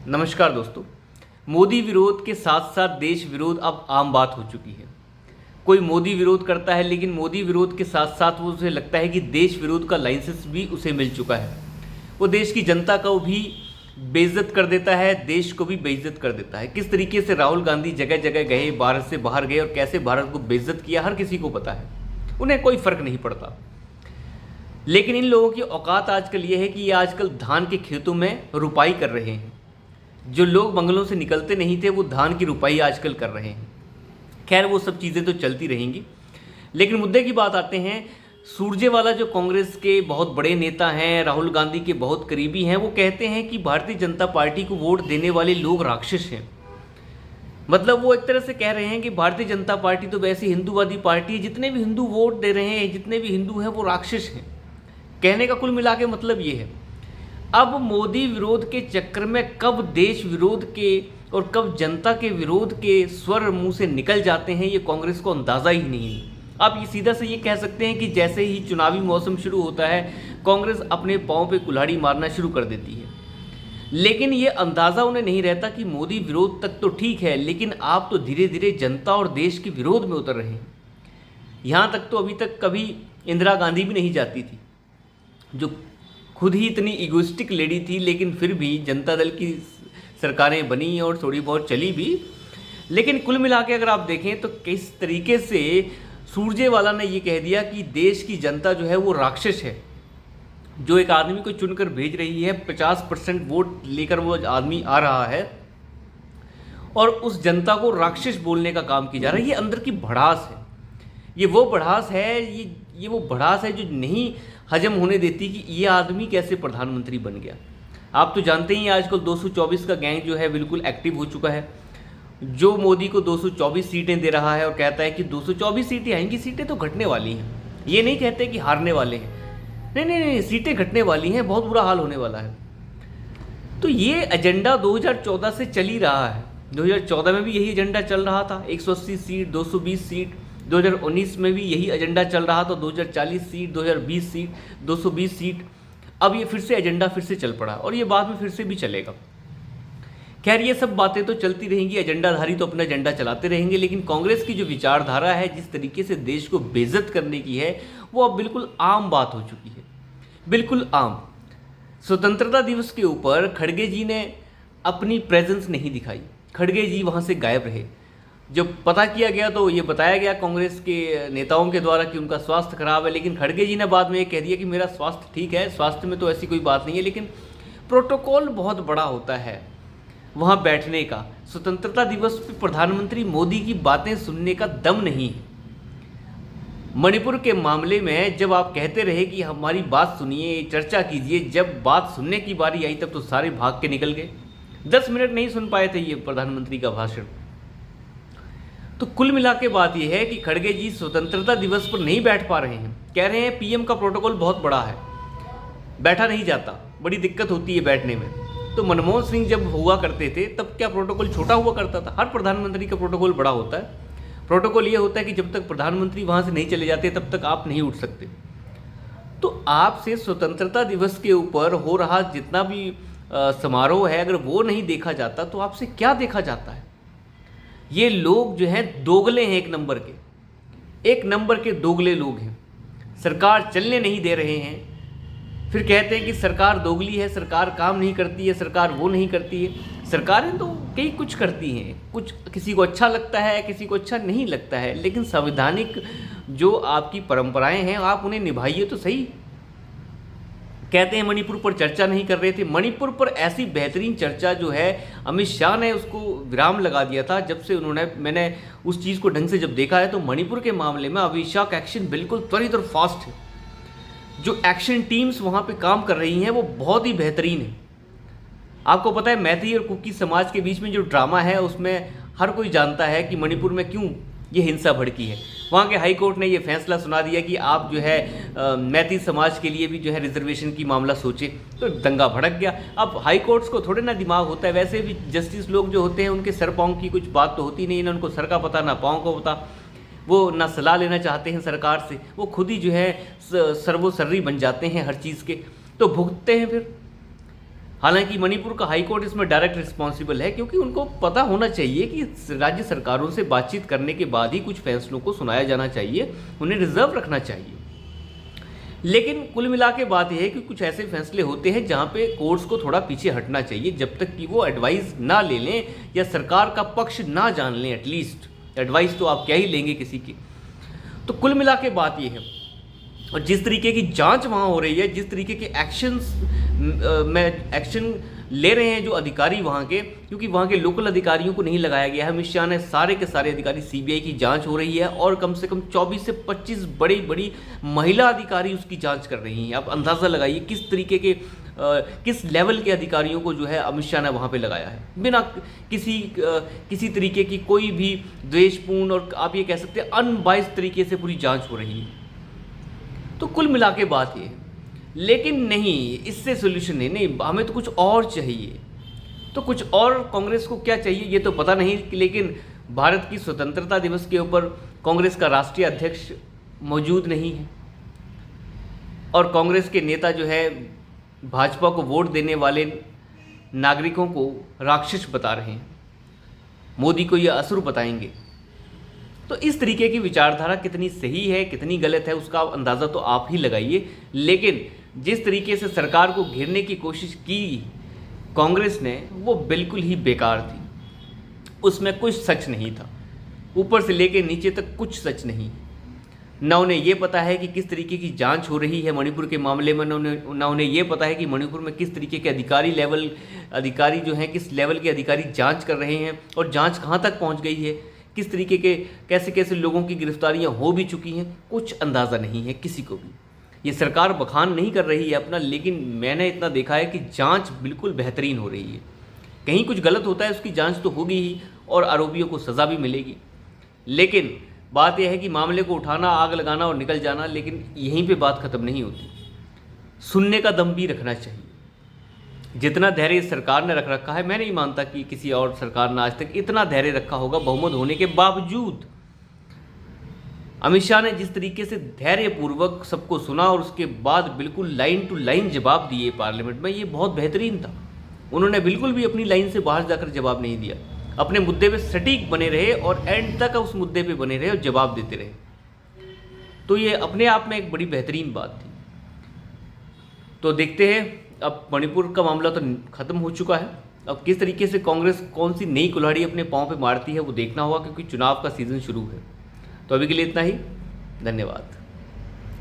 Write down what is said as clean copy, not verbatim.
नमस्कार दोस्तों। मोदी विरोध के साथ साथ देश विरोध अब आम बात हो चुकी है। कोई मोदी विरोध करता है, लेकिन मोदी विरोध के साथ साथ वो उसे लगता है कि देश विरोध का लाइसेंस भी उसे मिल चुका है। वो देश की जनता को भी बेइज्जत कर देता है, देश को भी बेइज्जत कर देता है। किस तरीके से राहुल गांधी जगह जगह गए, भारत से बाहर गए और कैसे भारत को बेइज्जत किया, हर किसी को पता है। उन्हें कोई फर्क नहीं पड़ता। लेकिन इन लोगों की औकात आजकल ये है कि ये आजकल धान के खेतों में रुपाई कर रहे हैं। जो लोग बंगलों से निकलते नहीं थे, वो धान की रुपाई आजकल कर रहे हैं। खैर, वो सब चीज़ें तो चलती रहेंगी, लेकिन मुद्दे की बात आते हैं। सुरजेवाला जो कांग्रेस के बहुत बड़े नेता हैं, राहुल गांधी के बहुत करीबी हैं, वो कहते हैं कि भारतीय जनता पार्टी को वोट देने वाले लोग राक्षस हैं। मतलब वो एक तरह से कह रहे हैं कि भारतीय जनता पार्टी तो वैसे हिंदूवादी पार्टी है, जितने भी हिंदू वोट दे रहे हैं, जितने भी हिंदू हैं, वो राक्षस हैं। कहने का कुल मिला के मतलब ये है। अब मोदी विरोध के चक्कर में कब देश विरोध के और कब जनता के विरोध के स्वर मुंह से निकल जाते हैं, ये कांग्रेस को अंदाज़ा ही नहीं है। आप ये सीधा से ये कह सकते हैं कि जैसे ही चुनावी मौसम शुरू होता है, कांग्रेस अपने पाँव पे कुल्हाड़ी मारना शुरू कर देती है। लेकिन ये अंदाज़ा उन्हें नहीं रहता कि मोदी विरोध तक तो ठीक है, लेकिन आप तो धीरे धीरे जनता और देश के विरोध में उतर रहे हैं। यहाँ तक तो अभी तक कभी इंदिरा गांधी भी नहीं जाती थी, जो खुद ही इतनी इगोइस्टिक लेडी थी, लेकिन फिर भी जनता दल की सरकारें बनी और थोड़ी बहुत चली भी। लेकिन कुल मिला के अगर आप देखें तो किस तरीके से सुरजेवाला ने ये कह दिया कि देश की जनता जो है वो राक्षस है। जो एक आदमी को चुनकर भेज रही है, 50% वोट लेकर वो आदमी आ रहा है और उस जनता को राक्षस बोलने का काम किया जा रहा है। ये अंदर की भड़ास है। ये वो भड़ास है, ये वो भड़ास है जो नहीं हजम होने देती कि ये आदमी कैसे प्रधानमंत्री बन गया। आप तो जानते ही आजकल 224 का गैंग जो है बिल्कुल एक्टिव हो चुका है, जो मोदी को 224 सीटें दे रहा है और कहता है कि 224 सीटें आएंगी। सीटें तो घटने वाली हैं, ये नहीं कहते कि हारने वाले हैं। नहीं नहीं नहीं, सीटें घटने वाली हैं, बहुत बुरा हाल होने वाला है। तो ये एजेंडा 2014 से चल ही रहा है। 2014 में भी यही एजेंडा चल रहा था, 180 सीट, 220 सीट। 2019 में भी यही एजेंडा चल रहा था, 2040 सीट, 2020 सीट, 220 सीट। अब ये फिर से एजेंडा फिर से चल पड़ा और ये बाद में फिर से भी चलेगा। खैर, ये सब बातें तो चलती रहेंगी, एजेंडाधारी तो अपना एजेंडा चलाते रहेंगे। लेकिन कांग्रेस की जो विचारधारा है, जिस तरीके से देश को बेइज्जत करने की है, वो अब बिल्कुल आम बात हो चुकी है, बिल्कुल आम। स्वतंत्रता दिवस के ऊपर खड़गे जी ने अपनी प्रेजेंस नहीं दिखाई। खड़गे जी वहाँ से गायब रहे। जब पता किया गया तो ये बताया गया कांग्रेस के नेताओं के द्वारा कि उनका स्वास्थ्य खराब है, लेकिन खड़गे जी ने बाद में ये कह दिया कि मेरा स्वास्थ्य ठीक है, स्वास्थ्य में तो ऐसी कोई बात नहीं है। लेकिन प्रोटोकॉल बहुत बड़ा होता है वहाँ बैठने का। स्वतंत्रता दिवस पर प्रधानमंत्री मोदी की बातें सुनने का दम नहीं है। मणिपुर के मामले में जब आप कहते रहे कि हमारी बात सुनिए, चर्चा कीजिए, जब बात सुनने की बारी आई तब तो सारे भाग के निकल गए। 10 मिनट नहीं सुन पाए थे ये प्रधानमंत्री का भाषण। तो कुल मिला के बात यह है कि खड़गे जी स्वतंत्रता दिवस पर नहीं बैठ पा रहे हैं। कह रहे हैं पीएम का प्रोटोकॉल बहुत बड़ा है, बैठा नहीं जाता, बड़ी दिक्कत होती है बैठने में। तो मनमोहन सिंह जब हुआ करते थे तब क्या प्रोटोकॉल छोटा हुआ करता था? हर प्रधानमंत्री का प्रोटोकॉल बड़ा होता है। प्रोटोकॉल ये होता है कि जब तक प्रधानमंत्री वहाँ से नहीं चले जाते तब तक आप नहीं उठ सकते। तो आपसे स्वतंत्रता दिवस के ऊपर हो रहा जितना भी समारोह है, अगर वो नहीं देखा जाता तो आपसे क्या देखा जाता है? ये लोग जो हैं दोगले हैं, एक नंबर के दोगले लोग हैं। सरकार चलने नहीं दे रहे हैं, फिर कहते हैं कि सरकार दोगली है, सरकार काम नहीं करती है, सरकार वो नहीं करती है। सरकारें तो कई कुछ करती हैं, कुछ किसी को अच्छा लगता है, किसी को अच्छा नहीं लगता है, लेकिन संवैधानिक जो आपकी परंपराएं हैं आप उन्हें निभाइए तो सही। कहते हैं मणिपुर पर चर्चा नहीं कर रहे थे। मणिपुर पर ऐसी बेहतरीन चर्चा जो है, अमित शाह ने उसको विराम लगा दिया था। जब से मैंने उस चीज़ को ढंग से जब देखा है तो मणिपुर के मामले में अमित शाह का एक्शन बिल्कुल त्वरित और फास्ट है। जो एक्शन टीम्स वहाँ पे काम कर रही हैं वो बहुत ही बेहतरीन है। आपको पता है, मैती और कुकी समाज के बीच में जो ड्रामा है उसमें हर कोई जानता है कि मणिपुर में क्यों ये हिंसा भड़की है। वहाँ के हाई कोर्ट ने ये फैसला सुना दिया कि आप जो है मैती समाज के लिए भी जो है रिजर्वेशन की मामला सोचे, तो दंगा भड़क गया। अब हाई कोर्ट्स को थोड़े ना दिमाग होता है, वैसे भी जस्टिस लोग जो होते हैं उनके सर पाँव की कुछ बात तो होती नहीं, ना उनको सर का पता ना पाँव का पता। वो ना सलाह लेना चाहते हैं सरकार से, वो खुद ही जो है सर्वोसर्री बन जाते हैं हर चीज़ के, तो भुगतते हैं फिर। हालांकि मणिपुर का हाई कोर्ट इसमें डायरेक्ट रिस्पॉन्सिबल है, क्योंकि उनको पता होना चाहिए कि राज्य सरकारों से बातचीत करने के बाद ही कुछ फैसलों को सुनाया जाना चाहिए, उन्हें रिजर्व रखना चाहिए। लेकिन कुल मिला के बात यह है कि कुछ ऐसे फैसले होते हैं जहां पे कोर्ट्स को थोड़ा पीछे हटना चाहिए, जब तक कि वो एडवाइस ना ले लें या सरकार का पक्ष ना जान लें। एटलीस्ट एडवाइस तो आप क्या ही लेंगे किसी की। तो कुल मिला के बात ये है, और जिस तरीके की जांच वहाँ हो रही है, जिस तरीके के एक्शन ले रहे हैं जो अधिकारी वहाँ के, क्योंकि वहाँ के लोकल अधिकारियों को नहीं लगाया गया है, अमित शाह ने सारे के सारे अधिकारी, सीबीआई की जांच हो रही है और कम से कम 24 से 25 बड़ी बड़ी महिला अधिकारी उसकी जांच कर रही हैं। आप अंदाज़ा लगाइए किस तरीके के किस लेवल के अधिकारियों को जो है अमित शाह ने वहाँ पे लगाया है, बिना किसी तरीके की कोई भी द्वेषपूर्ण और आप ये कह सकते हैं अनबाइस्ड तरीके से पूरी जाँच हो रही है। तो कुल मिला के बात ये है, लेकिन नहीं, इससे सोल्यूशन नहीं, हमें तो कुछ और चाहिए। तो कुछ और कांग्रेस को क्या चाहिए ये तो पता नहीं, लेकिन भारत की स्वतंत्रता दिवस के ऊपर कांग्रेस का राष्ट्रीय अध्यक्ष मौजूद नहीं है और कांग्रेस के नेता जो है भाजपा को वोट देने वाले नागरिकों को राक्षस बता रहे हैं, मोदी को ये असुर बताएंगे। तो इस तरीके की विचारधारा कितनी सही है कितनी गलत है उसका अंदाज़ा तो आप ही लगाइए। लेकिन जिस तरीके से सरकार को घेरने की कोशिश की कांग्रेस ने, वो बिल्कुल ही बेकार थी। उसमें कुछ सच नहीं था, ऊपर से लेकर नीचे तक कुछ सच नहीं। ना उन्हें ये पता है कि किस तरीके की जांच हो रही है मणिपुर के मामले में, ना उन्हें ये पता है कि मणिपुर में किस तरीके के अधिकारी जो हैं, किस लेवल के अधिकारी जांच कर रहे हैं और जांच कहाँ तक पहुँच गई है, किस तरीके के कैसे कैसे लोगों की गिरफ्तारियां हो भी चुकी हैं, कुछ अंदाज़ा नहीं है किसी को भी। ये सरकार बखान नहीं कर रही है अपना, लेकिन मैंने इतना देखा है कि जांच बिल्कुल बेहतरीन हो रही है। कहीं कुछ गलत होता है उसकी जांच तो होगी ही और आरोपियों को सज़ा भी मिलेगी। लेकिन बात यह है कि मामले को उठाना, आग लगाना और निकल जाना, लेकिन यहीं पे बात ख़त्म नहीं होती। सुनने का दम भी रखना चाहिए। जितना धैर्य सरकार ने रख रखा है, मैं नहीं मानता कि किसी और सरकार ने आज तक इतना धैर्य रखा होगा बहुमत होने के बावजूद। अमित शाह ने जिस तरीके से धैर्यपूर्वक सबको सुना और उसके बाद बिल्कुल लाइन टू लाइन जवाब दिए पार्लियामेंट में, ये बहुत बेहतरीन था। उन्होंने बिल्कुल भी अपनी लाइन से बाहर जाकर जवाब नहीं दिया, अपने मुद्दे पे सटीक बने रहे और एंड तक उस मुद्दे पे बने रहे और जवाब देते रहे। तो ये अपने आप में एक बड़ी बेहतरीन बात थी। तो देखते हैं, अब मणिपुर का मामला तो ख़त्म हो चुका है, अब किस तरीके से कांग्रेस कौन सी नई कुल्हाड़ी अपने पाँव पे मारती है वो देखना होगा, क्योंकि चुनाव का सीज़न शुरू है। तो अभी के लिए इतना ही, धन्यवाद।